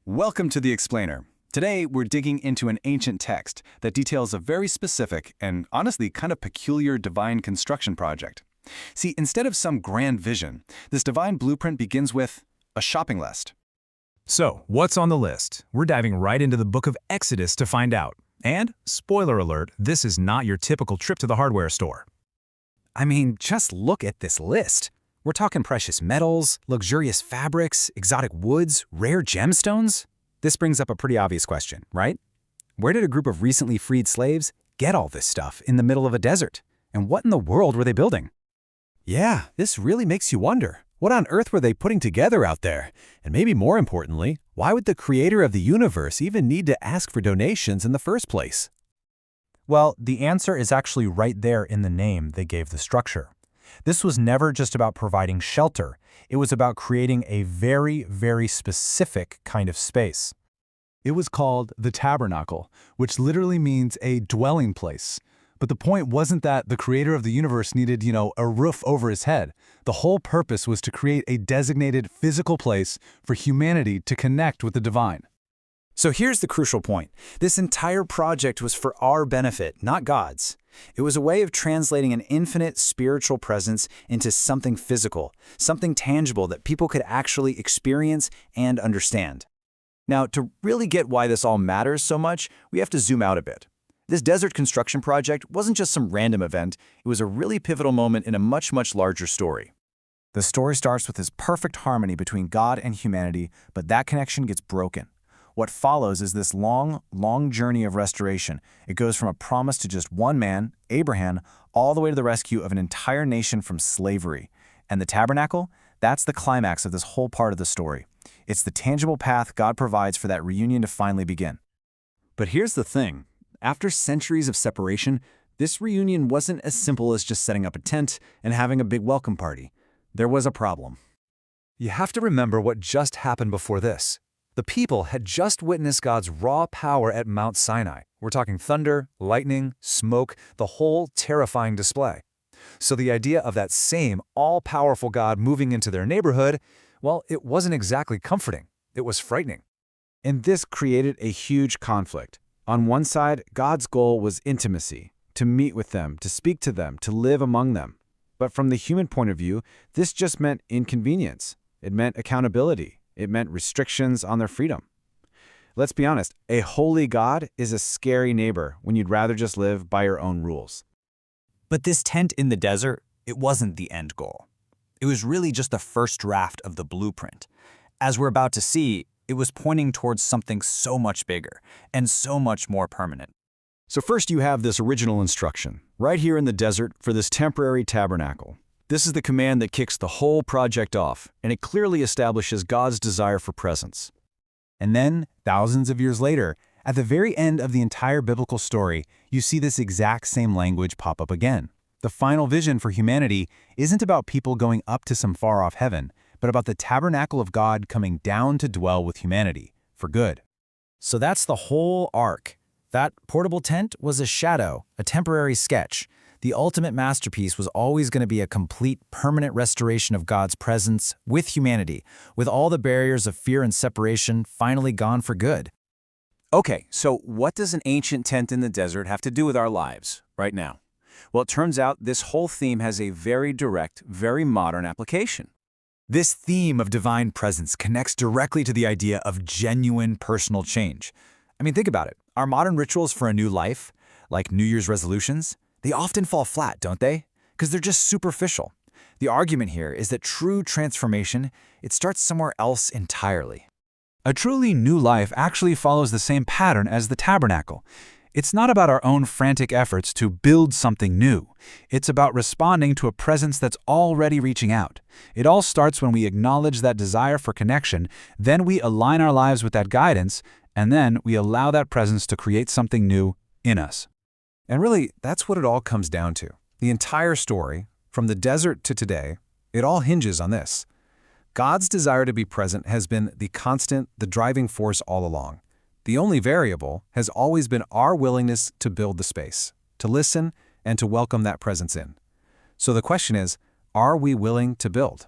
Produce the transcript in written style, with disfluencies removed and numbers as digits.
Welcome to The Explainer. Today, we're digging into an ancient text that details a very specific and honestly kind of peculiar divine construction project. See, instead of some grand vision, this divine blueprint begins with a shopping list. So, what's on the list? We're diving right into the book of Exodus to find out. And, spoiler alert, this is not your typical trip to the hardware store. I mean, just look at this list. We're talking precious metals, luxurious fabrics, exotic woods, rare gemstones. This brings up a pretty obvious question, right? Where did a group of recently freed slaves get all this stuff in the middle of a desert? And what in the world were they building? Yeah, this really makes you wonder. What on earth were they putting together out there? And maybe more importantly, why would the creator of the universe even need to ask for donations in the first place? Well, the answer is actually right there in the name they gave the structure. This was never just about providing shelter. It was about creating a very, very specific kind of space. It was called the tabernacle, which literally means a dwelling place. But the point wasn't that the creator of the universe needed, a roof over his head. The whole purpose was to create a designated physical place for humanity to connect with the divine. So here's the crucial point. This entire project was for our benefit, not God's. It was a way of translating an infinite spiritual presence into something physical, something tangible that people could actually experience and understand. Now, to really get why this all matters so much, we have to zoom out a bit. This desert construction project wasn't just some random event, it was a really pivotal moment in a much, much larger story. The story starts with this perfect harmony between God and humanity, but that connection gets broken. What follows is this long, long journey of restoration. It goes from a promise to just one man, Abraham, all the way to the rescue of an entire nation from slavery. And the tabernacle? That's the climax of this whole part of the story. It's the tangible path God provides for that reunion to finally begin. But here's the thing. After centuries of separation, this reunion wasn't as simple as just setting up a tent and having a big welcome party. There was a problem. You have to remember what just happened before this. The people had just witnessed God's raw power at Mount Sinai. We're talking thunder, lightning, smoke, the whole terrifying display. So the idea of that same all-powerful God moving into their neighborhood, well, it wasn't exactly comforting. It was frightening. And this created a huge conflict. On one side, God's goal was intimacy, to meet with them, to speak to them, to live among them. But from the human point of view, this just meant inconvenience. It meant accountability. It meant restrictions on their freedom. Let's be honest, a holy God is a scary neighbor when you'd rather just live by your own rules. But this tent in the desert, it wasn't the end goal. It was really just the first draft of the blueprint. As we're about to see, it was pointing towards something so much bigger and so much more permanent. So first you have this original instruction, right here in the desert for this temporary tabernacle. This is the command that kicks the whole project off, and it clearly establishes God's desire for presence. And then, thousands of years later, at the very end of the entire biblical story, you see this exact same language pop up again. The final vision for humanity isn't about people going up to some far-off heaven, but about the tabernacle of God coming down to dwell with humanity, for good. So that's the whole arc. That portable tent was a shadow, a temporary sketch. The ultimate masterpiece was always going to be a complete, permanent restoration of God's presence with humanity, with all the barriers of fear and separation finally gone for good. Okay, so what does an ancient tent in the desert have to do with our lives right now? Well, it turns out this whole theme has a very direct, very modern application. This theme of divine presence connects directly to the idea of genuine personal change. I mean, think about it. Our modern rituals for a new life, like New Year's resolutions, they often fall flat, don't they? Because they're just superficial. The argument here is that true transformation, it starts somewhere else entirely. A truly new life actually follows the same pattern as the tabernacle. It's not about our own frantic efforts to build something new. It's about responding to a presence that's already reaching out. It all starts when we acknowledge that desire for connection, then we align our lives with that guidance, and then we allow that presence to create something new in us. And really, that's what it all comes down to. The entire story, from the desert to today, it all hinges on this. God's desire to be present has been the constant, the driving force all along. The only variable has always been our willingness to build the space, to listen, and to welcome that presence in. So the question is, are we willing to build?